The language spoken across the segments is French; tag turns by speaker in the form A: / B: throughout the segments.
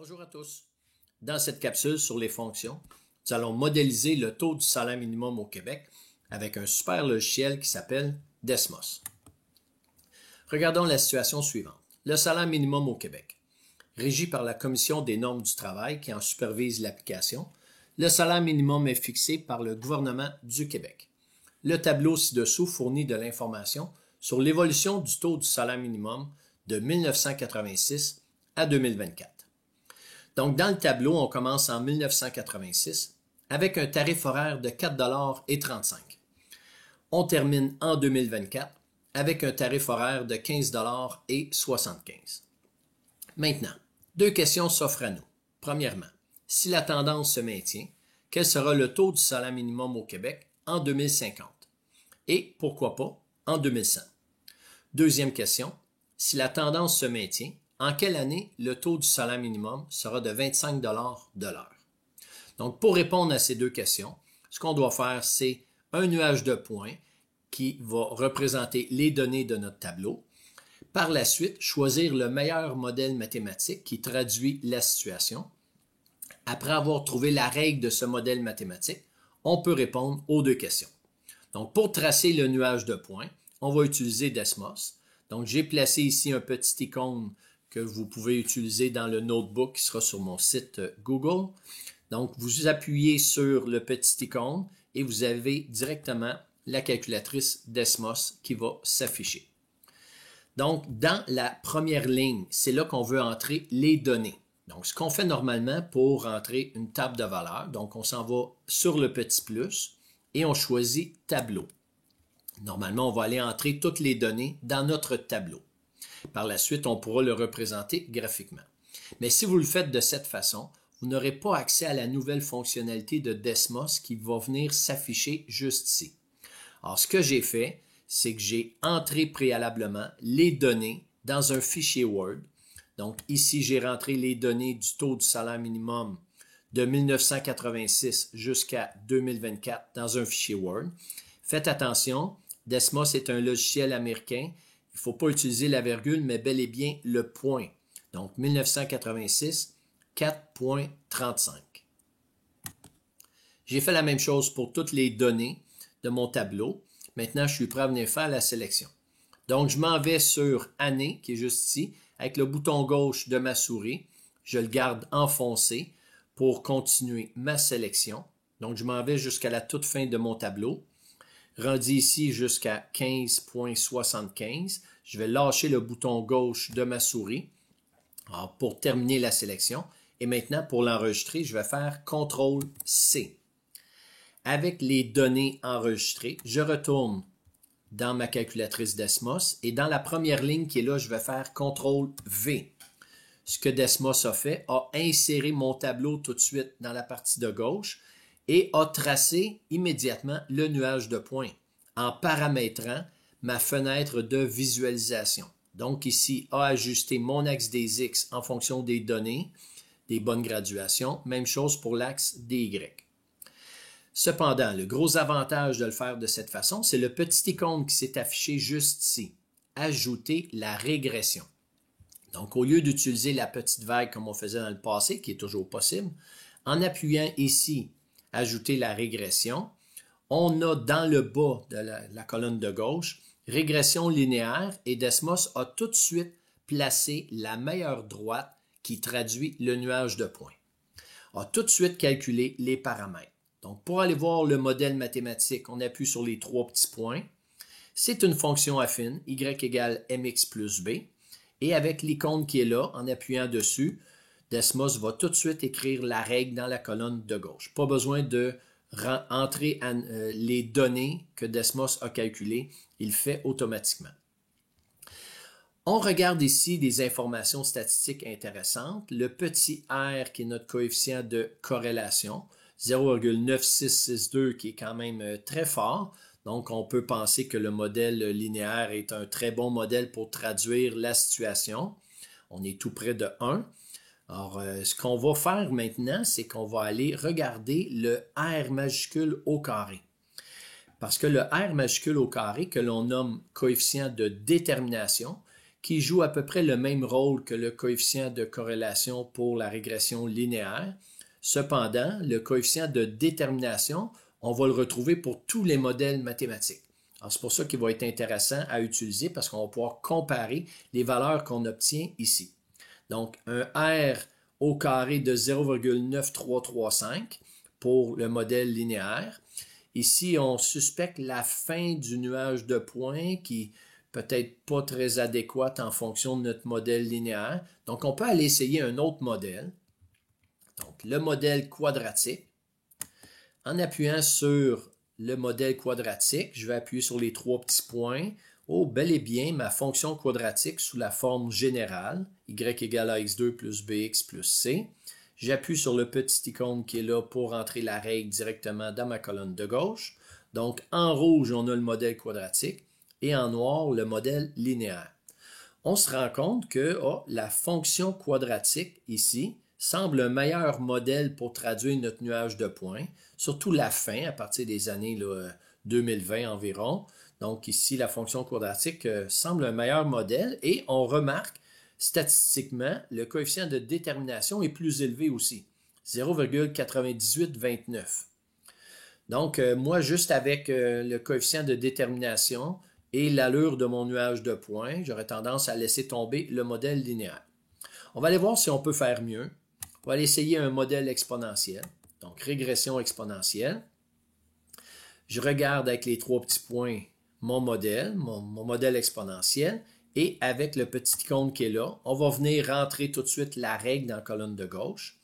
A: Bonjour à tous. Dans cette capsule sur les fonctions, nous allons modéliser le taux du salaire minimum au Québec avec un super logiciel qui s'appelle Desmos. Regardons la situation suivante. Le salaire minimum au Québec. Régi par la Commission des normes du travail qui en supervise l'application, le salaire minimum est fixé par le gouvernement du Québec. Le tableau ci-dessous fournit de l'information sur l'évolution du taux du salaire minimum de 1986 à 2024. Donc, dans le tableau, on commence en 1986 avec un tarif horaire de 4,35 $. On termine en 2024 avec un tarif horaire de 15,75 $. Maintenant, deux questions s'offrent à nous. Premièrement, si la tendance se maintient, quel sera le taux du salaire minimum au Québec en 2050? Et pourquoi pas en 2100? Deuxième question, si la tendance se maintient, en quelle année le taux du salaire minimum sera de 25 $ de l'heure? Donc, pour répondre à ces deux questions, ce qu'on doit faire, c'est un nuage de points qui va représenter les données de notre tableau. Par la suite, choisir le meilleur modèle mathématique qui traduit la situation. Après avoir trouvé la règle de ce modèle mathématique, on peut répondre aux deux questions. Donc, pour tracer le nuage de points, on va utiliser Desmos. Donc, j'ai placé ici un petit icône que vous pouvez utiliser dans le notebook qui sera sur mon site Google. Donc, vous appuyez sur le petit icône et vous avez directement la calculatrice Desmos qui va s'afficher. Donc, dans la première ligne, c'est là qu'on veut entrer les données. Donc, ce qu'on fait normalement pour entrer une table de valeurs, donc on s'en va sur le petit plus et on choisit tableau. Normalement, on va aller entrer toutes les données dans notre tableau. Par la suite, on pourra le représenter graphiquement. Mais si vous le faites de cette façon, vous n'aurez pas accès à la nouvelle fonctionnalité de Desmos qui va venir s'afficher juste ici. Alors, ce que j'ai fait, c'est que j'ai entré préalablement les données dans un fichier Word. Donc, ici, j'ai rentré les données du taux du salaire minimum de 1986 jusqu'à 2024 dans un fichier Word. Faites attention, Desmos est un logiciel américain. Il ne faut pas utiliser la virgule, mais bel et bien le point. Donc, 1986, 4,35. J'ai fait la même chose pour toutes les données de mon tableau. Maintenant, je suis prêt à venir faire la sélection. Donc, je m'en vais sur Année, qui est juste ici, avec le bouton gauche de ma souris. Je le garde enfoncé pour continuer ma sélection. Donc, je m'en vais jusqu'à la toute fin de mon tableau. Rendu ici jusqu'à 15,75, je vais lâcher le bouton gauche de ma souris pour terminer la sélection. Et maintenant, pour l'enregistrer, je vais faire CTRL-C. Avec les données enregistrées, je retourne dans ma calculatrice Desmos et dans la première ligne qui est là, je vais faire CTRL-V. Ce que Desmos a fait, a inséré mon tableau tout de suite dans la partie de gauche et a tracé immédiatement le nuage de points en paramétrant ma fenêtre de visualisation. Donc ici, a ajusté mon axe des X en fonction des données, des bonnes graduations. Même chose pour l'axe des Y. Cependant, le gros avantage de le faire de cette façon, c'est le petit icône qui s'est affiché juste ici. Ajouter la régression. Donc, au lieu d'utiliser la petite vague comme on faisait dans le passé, qui est toujours possible, en appuyant ici ajouter la régression, on a dans le bas de la colonne de gauche, régression linéaire et Desmos a tout de suite placé la meilleure droite qui traduit le nuage de points. A tout de suite calculé les paramètres. Donc, pour aller voir le modèle mathématique, on appuie sur les trois petits points. C'est une fonction affine, y égale mx plus b. Et avec l'icône qui est là, en appuyant dessus, Desmos va tout de suite écrire la règle dans la colonne de gauche. Pas besoin de entrer les données que Desmos a calculées. Il le fait automatiquement. On regarde ici des informations statistiques intéressantes. Le petit r qui est notre coefficient de corrélation, 0,9662 qui est quand même très fort. Donc, on peut penser que le modèle linéaire est un très bon modèle pour traduire la situation. On est tout près de 1. Alors, ce qu'on va faire maintenant, c'est qu'on va aller regarder le R majuscule au carré. Parce que le R majuscule au carré, que l'on nomme coefficient de détermination, qui joue à peu près le même rôle que le coefficient de corrélation pour la régression linéaire. Cependant, le coefficient de détermination, on va le retrouver pour tous les modèles mathématiques. Alors, c'est pour ça qu'il va être intéressant à utiliser parce qu'on va pouvoir comparer les valeurs qu'on obtient ici. Donc, un R au carré de 0,9335 pour le modèle linéaire. Ici, on suspecte la fin du nuage de points qui peut-être pas très adéquate en fonction de notre modèle linéaire. Donc, on peut aller essayer un autre modèle. Donc, le modèle quadratique. En appuyant sur le modèle quadratique, je vais appuyer sur les trois petits points. Oh, bel et bien, ma fonction quadratique sous la forme générale, y égale à x2 plus bx plus c. J'appuie sur le petit icône qui est là pour entrer la règle directement dans ma colonne de gauche. Donc, en rouge, on a le modèle quadratique et en noir, le modèle linéaire. On se rend compte que la fonction quadratique ici semble un meilleur modèle pour traduire notre nuage de points, surtout la fin à partir des années 2020 environ. Donc ici, la fonction quadratique semble un meilleur modèle et on remarque statistiquement, le coefficient de détermination est plus élevé aussi, 0,9829. Donc, moi, juste avec le coefficient de détermination et l'allure de mon nuage de points, j'aurais tendance à laisser tomber le modèle linéaire. On va aller voir si on peut faire mieux. On va aller essayer un modèle exponentiel, donc régression exponentielle. Je regarde avec les trois petits points mon modèle, mon modèle exponentiel, et avec le petit icône qui est là, on va venir rentrer tout de suite la règle dans la colonne de gauche.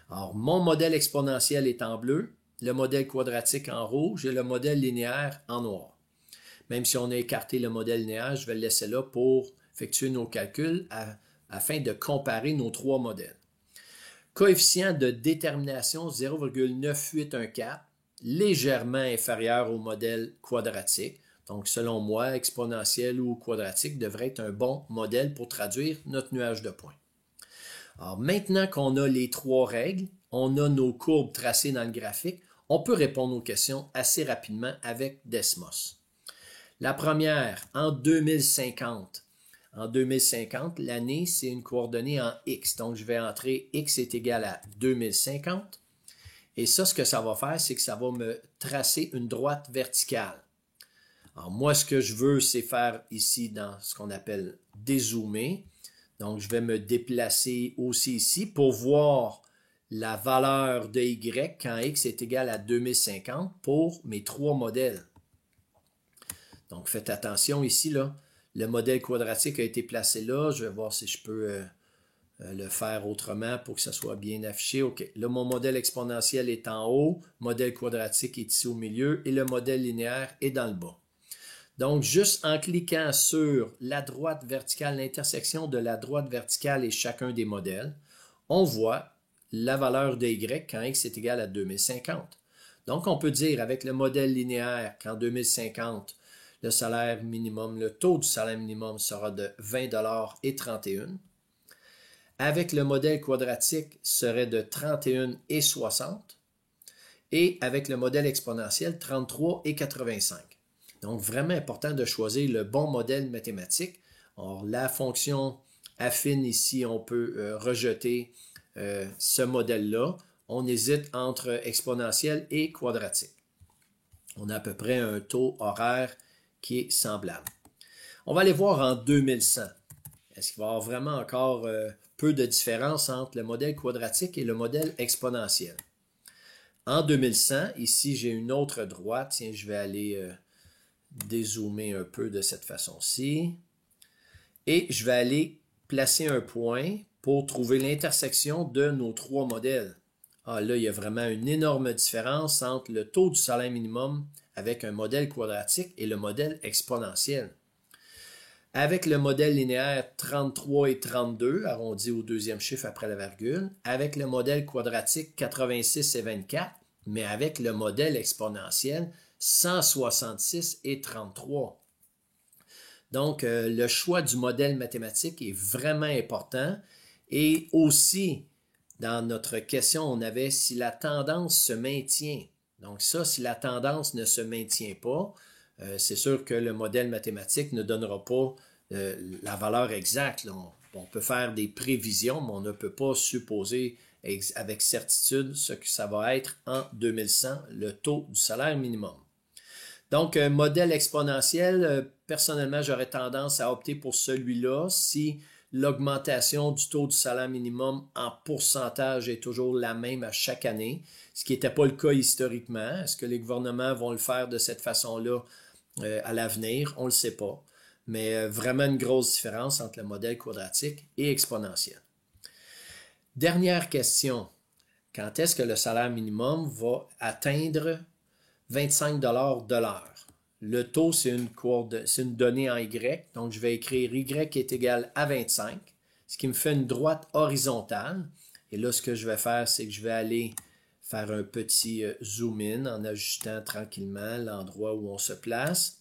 A: Alors, mon modèle exponentiel est en bleu, le modèle quadratique en rouge et le modèle linéaire en noir. Même si on a écarté le modèle linéaire, je vais le laisser là pour effectuer nos calculs afin de comparer nos trois modèles. Coefficient de détermination 0,9814, légèrement inférieur au modèle quadratique. Donc, selon moi, exponentiel ou quadratique devrait être un bon modèle pour traduire notre nuage de points. Alors, maintenant qu'on a les trois règles, on a nos courbes tracées dans le graphique, on peut répondre aux questions assez rapidement avec Desmos. La première, en 2050. En 2050, l'année, c'est une coordonnée en X. Donc, je vais entrer X est égal à 2050. Et ça, ce que ça va faire, c'est que ça va me tracer une droite verticale. Alors, moi, ce que je veux, c'est faire ici dans ce qu'on appelle dézoomer. Donc, je vais me déplacer aussi ici pour voir la valeur de Y quand X est égal à 2050 pour mes trois modèles. Donc, faites attention ici, là. Le modèle quadratique a été placé là. Je vais voir si je peux le faire autrement pour que ça soit bien affiché. OK. Là, mon modèle exponentiel est en haut. Modèle quadratique est ici au milieu. Et le modèle linéaire est dans le bas. Donc, juste en cliquant sur la droite verticale, l'intersection de la droite verticale et chacun des modèles, on voit la valeur de Y quand X est égal à 2050. Donc, on peut dire avec le modèle linéaire qu'en 2050, le salaire minimum, le taux du salaire minimum sera de 20,31 $. Avec le modèle quadratique, serait de 31,60 $. Et avec le modèle exponentiel, 33,85 $. Donc, vraiment important de choisir le bon modèle mathématique. Alors, la fonction affine ici, on peut rejeter ce modèle-là. On hésite entre exponentiel et quadratique. On a à peu près un taux horaire qui est semblable. On va aller voir en 2100. Est-ce qu'il va y avoir vraiment encore peu de différence entre le modèle quadratique et le modèle exponentiel? En 2100, ici, j'ai une autre droite. Tiens, je vais aller dézoomer un peu de cette façon-ci. Et je vais aller placer un point pour trouver l'intersection de nos trois modèles. Ah, là, il y a vraiment une énorme différence entre le taux du salaire minimum avec un modèle quadratique et le modèle exponentiel. Avec le modèle linéaire 33 et 32, arrondi au deuxième chiffre après la virgule. Avec le modèle quadratique 86 et 24, mais avec le modèle exponentiel 166 et 33. Donc, le choix du modèle mathématique est vraiment important. Et aussi, dans notre question, on avait si la tendance se maintient. Donc ça, si la tendance ne se maintient pas, c'est sûr que le modèle mathématique ne donnera pas la valeur exacte. Là. On peut faire des prévisions, mais on ne peut pas supposer avec certitude ce que ça va être en 2100, le taux du salaire minimum. Donc, un modèle exponentiel, personnellement, j'aurais tendance à opter pour celui-là si l'augmentation du taux du salaire minimum en pourcentage est toujours la même à chaque année, ce qui n'était pas le cas historiquement. Est-ce que les gouvernements vont le faire de cette façon-là à l'avenir? On ne le sait pas. Mais vraiment une grosse différence entre le modèle quadratique et exponentiel. Dernière question. Quand est-ce que le salaire minimum va atteindre 25 de l'heure? Le taux, c'est une donnée en Y, donc je vais écrire Y est égal à 25, ce qui me fait une droite horizontale. Et là, ce que je vais faire, c'est que je vais aller faire un petit zoom in en ajustant tranquillement l'endroit où on se place.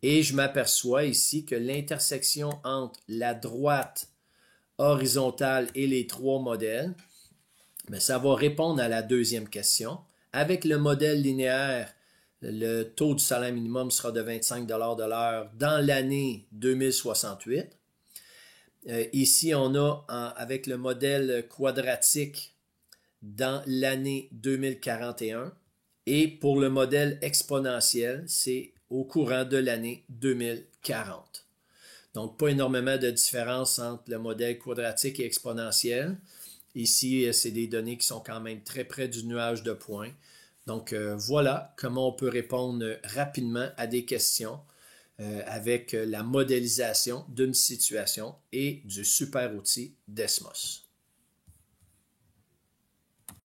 A: Et je m'aperçois ici que l'intersection entre la droite horizontale et les trois modèles, mais ça va répondre à la deuxième question. Avec le modèle linéaire, le taux du salaire minimum sera de 25 de l'heure dans l'année 2068. Ici, on a avec le modèle quadratique dans l'année 2041. Et pour le modèle exponentiel, c'est au courant de l'année 2040. Donc, pas énormément de différence entre le modèle quadratique et exponentiel. Ici, c'est des données qui sont quand même très près du nuage de points. Donc, voilà comment on peut répondre rapidement à des questions avec la modélisation d'une situation et du super outil Desmos.